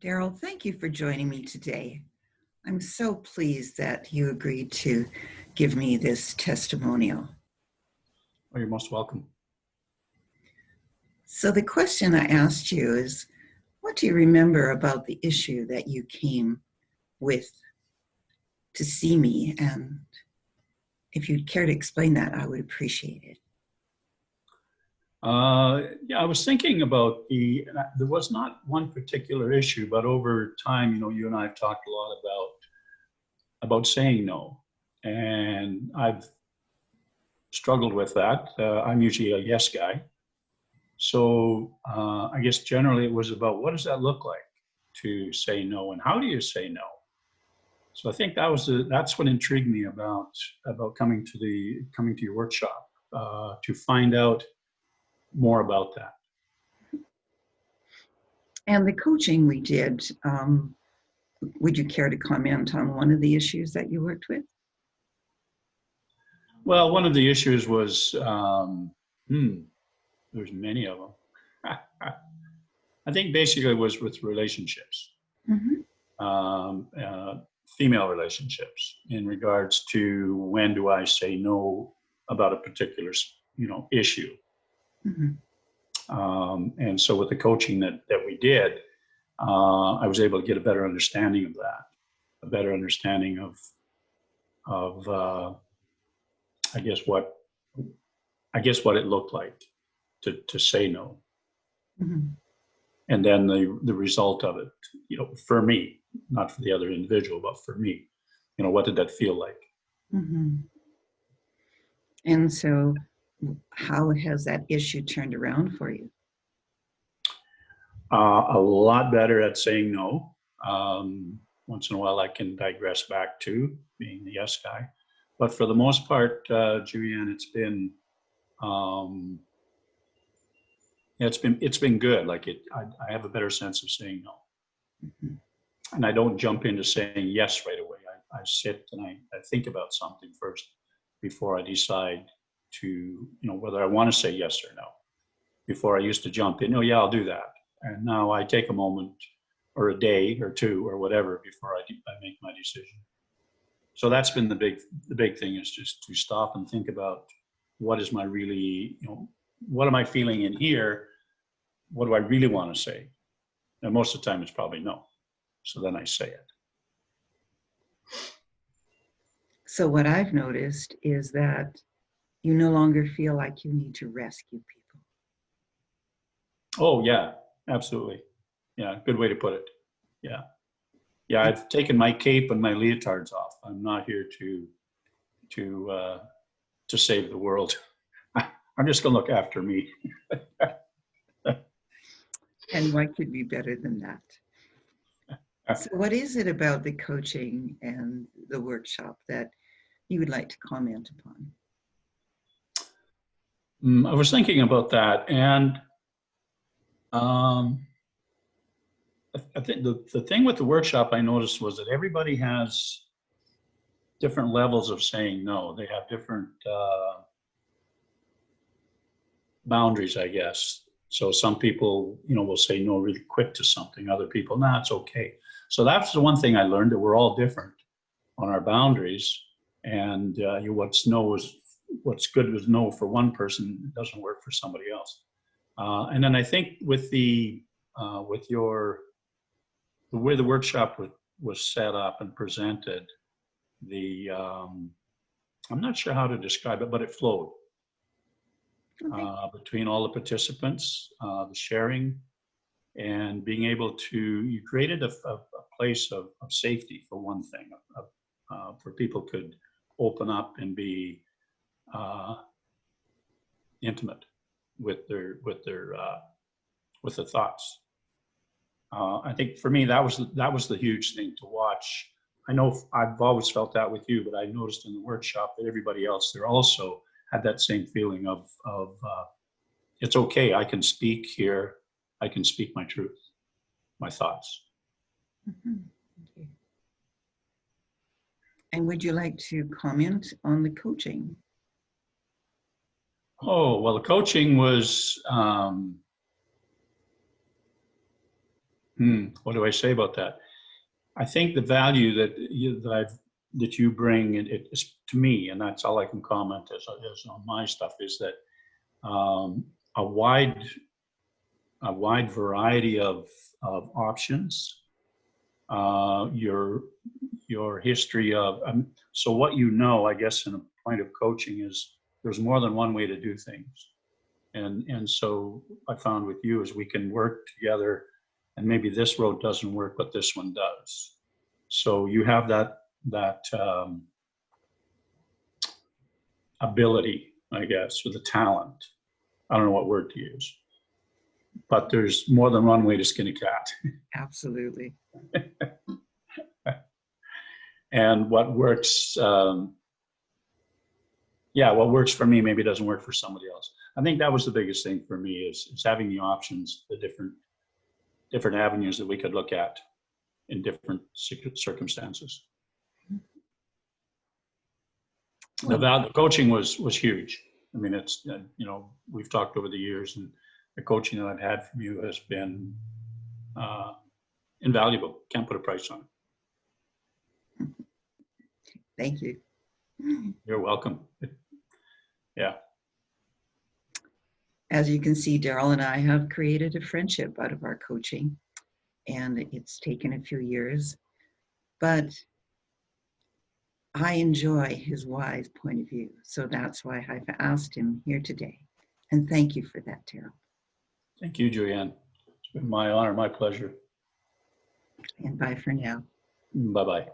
Darryl, thank you for joining me today. I'm so pleased that you agreed to give me this testimonial. Oh, you're most welcome. So the question I asked you is, what do you remember about the issue that you came with to see me? And if you'd care to explain that, I would appreciate it. Yeah, I was thinking about there was not one particular issue, but over time, you and I have talked a lot about saying no. And I've struggled with that. I'm usually a yes guy. So I guess generally it was about what does that look like to say no, and how do you say no? So I think that's what intrigued me about coming to your workshop, to find out more about that. And the coaching we did, would you care to comment on one of the issues that you worked with? Well, one of the issues was, there's many of them. I think basically it was with relationships, female relationships, in regards to when do I say no about a particular, issue. And so with the coaching that we did, I was able to get a better understanding of that, a better understanding of I guess what it looked like to say no. And then the result of it, for me, not for the other individual, but for me, what did that feel like? And so how has that issue turned around for you? A lot better at saying no. Once in a while I can digress back to being the yes guy. But for the most part, Julianne, it's been good. Like I have a better sense of saying no. And I don't jump into saying yes right away. I sit and I think about something first before I decide to, whether I want to say yes or no. Before I used to jump in, oh yeah, I'll do that. And now I take a moment or a day or two or whatever before I make my decision. So that's been the big thing, is just to stop and think about what is my really, what am I feeling in here? What do I really want to say? And most of the time it's probably no. So then I say it. So what I've noticed is that you no longer feel like you need to rescue people. Oh yeah, absolutely. Yeah, good way to put it. Yeah. Yeah, I've taken my cape and my leotards off. I'm not here to save the world. I'm just gonna look after me. And what could be better than that? So what is it about the coaching and the workshop that you would like to comment upon? I was thinking about that, and I think the thing with the workshop I noticed was that everybody has different levels of saying no. They have different boundaries, I guess. So some people, will say no really quick to something. Other people, nah, it's okay. So that's the one thing I learned, that we're all different on our boundaries. And what's good with no for one person doesn't work for somebody else. And then I think with the way the workshop was set up and presented, I'm not sure how to describe it, but it flowed. Okay. Between all the participants, the sharing, and being able to, you created a place of safety, for one thing, where people could open up and be intimate with their thoughts. I think for me that was the huge thing to watch. I know I've always felt that with you, but I noticed in the workshop that everybody else there also had that same feeling of it's okay, I can speak here, I can speak my truth, my thoughts. Okay. And would you like to comment on the coaching? Oh, well, the coaching was What do I say about that? I think the value that you bring it's to me, and that's all I can comment as on my stuff, is that a wide variety of options. Your history of so what you know, I guess, in a point of coaching is there's more than one way to do things, and so I found with you is we can work together, and maybe this road doesn't work, but this one does. So you have that ability, I guess, or the talent. I don't know what word to use, but there's more than one way to skin a cat. Absolutely. And what works, what works for me maybe doesn't work for somebody else. I think that was the biggest thing for me is having the options, the different avenues that we could look at in different circumstances. Well, The coaching was huge. I mean, it's, we've talked over the years, and the coaching that I've had from you has been invaluable. Can't put a price on it. thank you. You're welcome. Yeah. As you can see, Darryl and I have created a friendship out of our coaching, and it's taken a few years, but I enjoy his wise point of view. So that's why I've asked him here today. And thank you for that, Darryl. Thank you, Julianne. It's been my honor, my pleasure. And bye for now. Bye-bye.